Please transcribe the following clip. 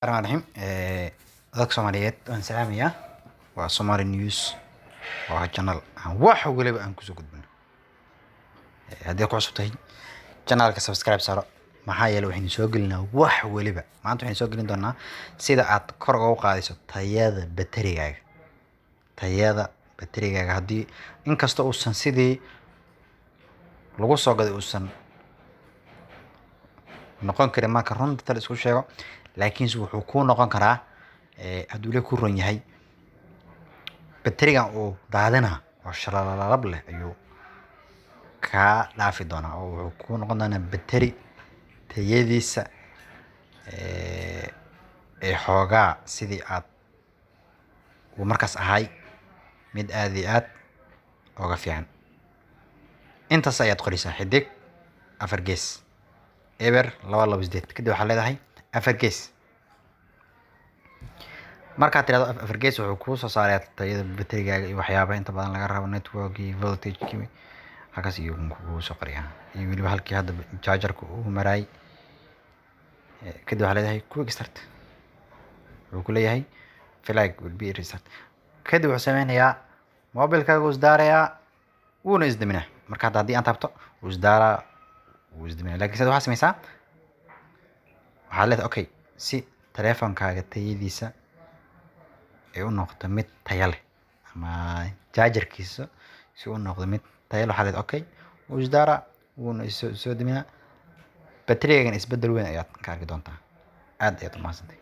الرحمن الرحيم dadka Soomaaliyeed waan salaamayaa waa Somali News waa channel aan wax waliba aan ku soo gudbino haddii ku cusub tahay channelka subscribe saaro maxaa yeelay waxaan soo gelinaa wax waliba maanta waxaan soo gelin doonaa sida aad kor ugu qaadiso tayada baterigaaga haddii inkasta uusan sidii lagu soo gaday uusan noqon karin marka runta la isku sheego laakiin wuxuu ku noqon karaa hadduu la ku ron yahay baterigan uu daadana oo shalalab leh ayuu ka dhaafi doonaa oo wuxuu ku noqon doonaa bateri tayadiisa xoogaa sidii aad uu markaas ahay mid aad iyo aad uga fiican intaas ayaad qoraysaa xidig 4 gees eber 228 kadib waxaa leedahay 4 gees marka tirado 4 gees wuxuu ku soo saaray tayada baterigaaga iyo waxyaabaha inta badan laga rabo network iyo voltage halkaas iyo ku soo qoriyaa iyo waliba halkii hadda chargerku uu maray kadib waxaa leedahay quick start wuxuu ku leeyahay flag will be restart kadib wuxuu sameynayaa mobilkaaga uu isdaarayaa wuuna isdaminaa marka haddii aan taabto uu isdaaraa laakiin waxaa sameysaa waxaa leedahay okay si teleefankaaga tayadiisa ay u noqoto mid tayo leh ama chargerkiisa si uu noqdo mid tayo leh waxaa leedahay okay uu isdaaraa wuuna soo daminaa baterigan isbedel weyn ayaad ka arki doontaa aad ayaad u mahadsantahay